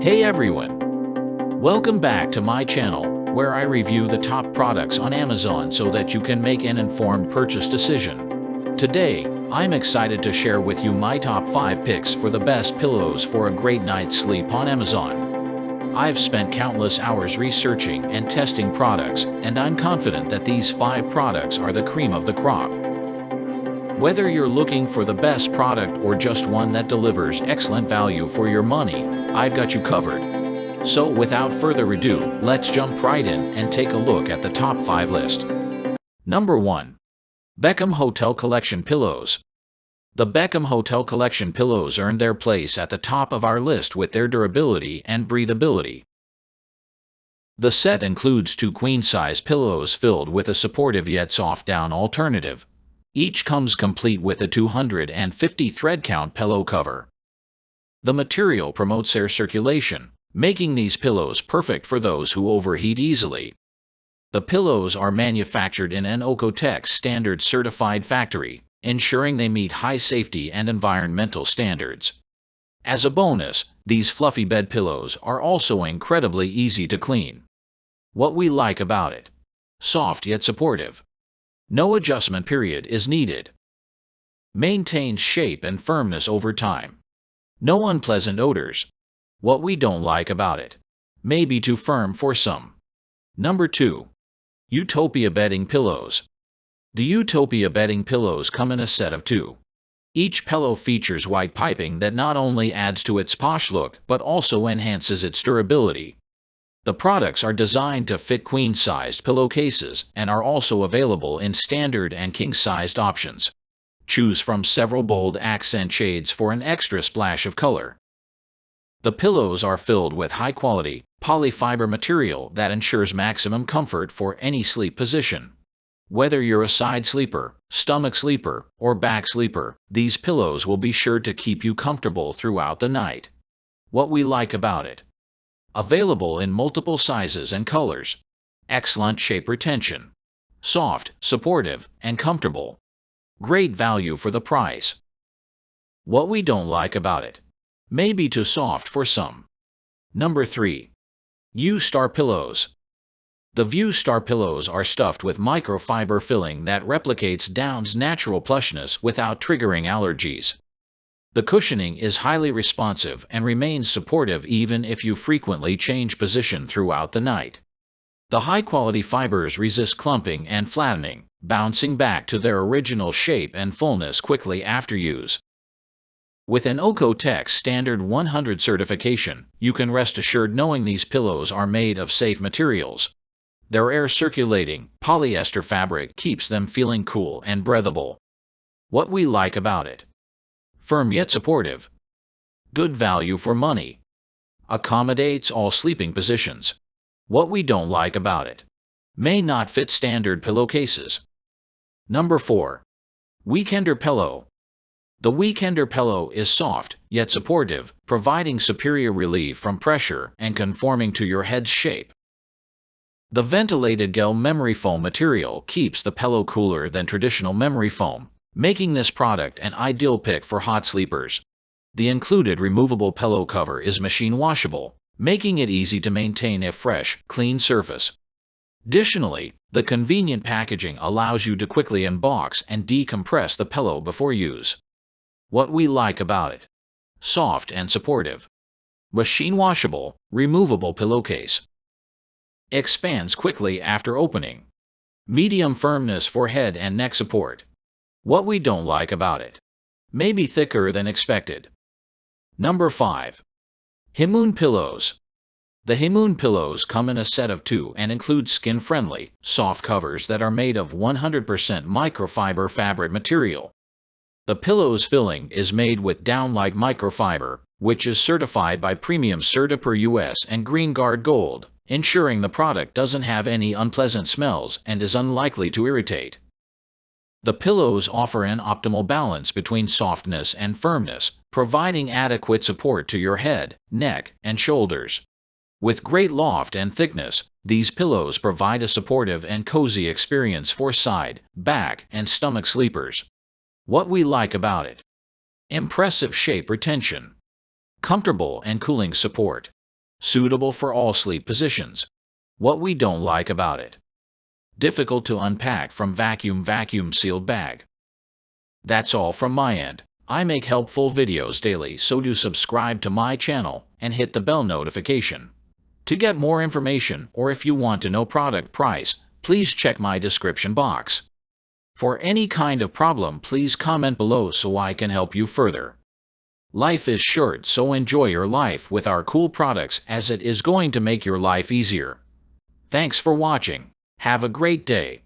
Hey everyone! Welcome back to my channel, where I review the top products on Amazon so that you can make an informed purchase decision. Today, I'm excited to share with you my top 5 picks for the best pillows for a great night's sleep on Amazon. I've spent countless hours researching and testing products, and I'm confident that these 5 products are the cream of the crop. Whether you're looking for the best product or just one that delivers excellent value for your money, I've got you covered. So without further ado, let's jump right in and take a look at the top 5 list. Number 1. Beckham Hotel Collection Pillows. The Beckham Hotel Collection pillows earned their place at the top of our list with their durability and breathability. The set includes 2 queen-size pillows filled with a supportive yet soft down alternative. Each comes complete with a 250 thread count pillow cover. The material promotes air circulation, making these pillows perfect for those who overheat easily. The pillows are manufactured in an Oeko-Tex standard certified factory, ensuring they meet high safety and environmental standards. As a bonus, these fluffy bed pillows are also incredibly easy to clean. What we like about it: soft yet supportive. No adjustment period is needed. Maintains shape and firmness over time. No unpleasant odors. What we don't like about it: may be too firm for some. Number 2. Utopia Bedding Pillows. The Utopia bedding pillows come in a set of 2. Each pillow features white piping that not only adds to its posh look but also enhances its durability. The products are designed to fit queen-sized pillowcases and are also available in standard and king-sized options. Choose from several bold accent shades for an extra splash of color. The pillows are filled with high-quality, polyfiber material that ensures maximum comfort for any sleep position. Whether you're a side sleeper, stomach sleeper, or back sleeper, these pillows will be sure to keep you comfortable throughout the night. What we like about it: available in multiple sizes and colors. Excellent shape retention. Soft, supportive, and comfortable. Great value for the price. What we don't like about it: may be too soft for some. Number 3. U-Star Pillows. The View-Star pillows are stuffed with microfiber filling that replicates down's natural plushness without triggering allergies. The cushioning is highly responsive and remains supportive even if you frequently change position throughout the night. The high-quality fibers resist clumping and flattening, bouncing back to their original shape and fullness quickly after use. With an Oeko-Tex Standard 100 certification, you can rest assured knowing these pillows are made of safe materials. Their air-circulating, polyester fabric keeps them feeling cool and breathable. What we like about it: firm yet supportive. Good value for money. Accommodates all sleeping positions. What we don't like about it: may not fit standard pillowcases. Number 4. Weekender Pillow. The Weekender pillow is soft, yet supportive, providing superior relief from pressure and conforming to your head's shape. The ventilated gel memory foam material keeps the pillow cooler than traditional memory foam, making this product an ideal pick for hot sleepers. The included removable pillow cover is machine washable, making it easy to maintain a fresh, clean surface. Additionally, the convenient packaging allows you to quickly unbox and decompress the pillow before use. What we like about it: soft and supportive. Machine washable, removable pillowcase. Expands quickly after opening. Medium firmness for head and neck support. What we don't like about it: may be thicker than expected. Number 5. Himoon Pillows. The Himoon pillows come in a set of 2 and include skin-friendly, soft covers that are made of 100% microfiber fabric material. The pillow's filling is made with down-like microfiber, which is certified by Premium Certipur US and Green Guard Gold, ensuring the product doesn't have any unpleasant smells and is unlikely to irritate. The pillows offer an optimal balance between softness and firmness, providing adequate support to your head, neck, and shoulders. With great loft and thickness, these pillows provide a supportive and cozy experience for side, back, and stomach sleepers. What we like about it: impressive shape retention. Comfortable and cooling support. Suitable for all sleep positions. What we don't like about it. Difficult to unpack from vacuum sealed bag. That's all from my end. I make helpful videos daily, so do subscribe to my channel and hit the bell notification. To get more information, or if you want to know product price, please check my description box. For any kind of problem, please comment below so I can help you further. Life is short, so enjoy your life with our cool products, as it is going to make your life easier. Thanks for watching. Have a great day.